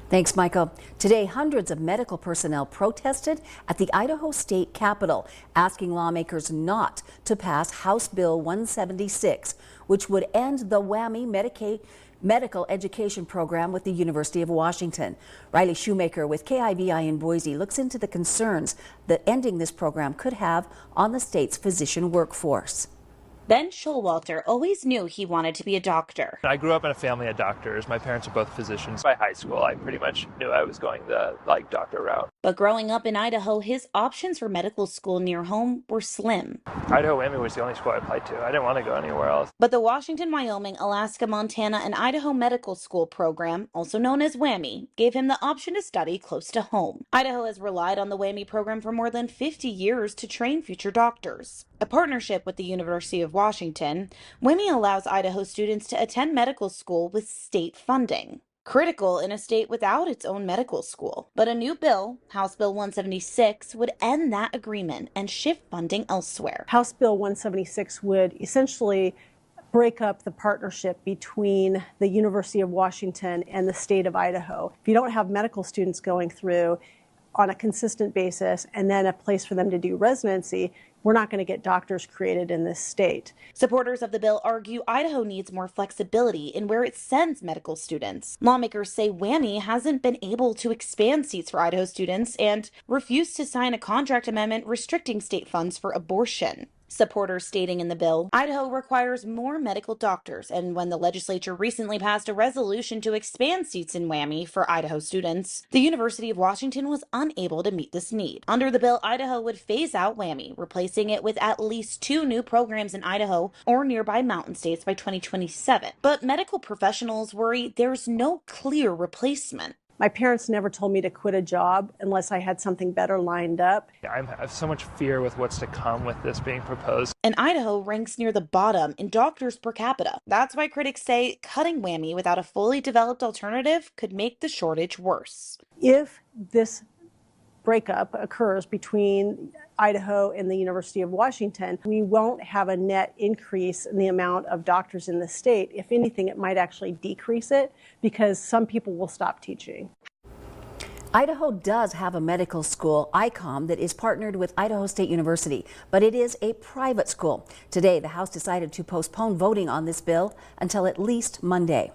Thanks, Michael. Today, hundreds of medical personnel protested at the Idaho State Capitol, asking lawmakers not to pass House Bill 176, which would end the WWAMI medical education program with the University of Washington. Riley Shoemaker with KIVI in Boise looks into the concerns that ending this program could have on the state's physician workforce. Ben Showalter always knew he wanted to be a doctor. I grew up in a family of doctors. My parents are both physicians. By high school, I pretty much knew I was going the doctor route. But growing up in Idaho, his options for medical school near home were slim. Idaho WWAMI was the only school I applied to. I didn't want to go anywhere else. But the Washington, Wyoming, Alaska, Montana, and Idaho Medical School program, also known as WWAMI, gave him the option to study close to home. Idaho has relied on the WWAMI program for more than 50 years to train future doctors. A partnership with the University of Washington, WWAMI allows Idaho students to attend medical school with state funding. Critical in a state without its own medical school. But a new bill, House Bill 176, would end that agreement and shift funding elsewhere. House Bill 176 would essentially break up the partnership between the University of Washington and the state of Idaho. If you don't have medical students going through on a consistent basis and then a place for them to do residency, we're not going to get doctors created in this state. Supporters of the bill argue Idaho needs more flexibility in where it sends medical students. Lawmakers say WWAMI hasn't been able to expand seats for Idaho students and refused to sign a contract amendment restricting state funds for abortion. Supporters stating in the bill, Idaho requires more medical doctors, and when the legislature recently passed a resolution to expand seats in WWAMI for Idaho students, the University of Washington was unable to meet this need. Under the bill, Idaho would phase out WWAMI, replacing it with at least 2 new programs in Idaho or nearby mountain states by 2027. But medical professionals worry there's no clear replacement. My parents never told me to quit a job unless I had something better lined up. I have so much fear with what's to come with this being proposed. And Idaho ranks near the bottom in doctors per capita. That's why critics say cutting WWAMI without a fully developed alternative could make the shortage worse. If this breakup occurs between Idaho and the University of Washington, we won't have a net increase in the amount of doctors in the state. If anything, it might actually decrease it because some people will stop teaching. Idaho does have a medical school, ICOM, that is partnered with Idaho State University, but it is a private school. Today, the House decided to postpone voting on this bill until at least Monday.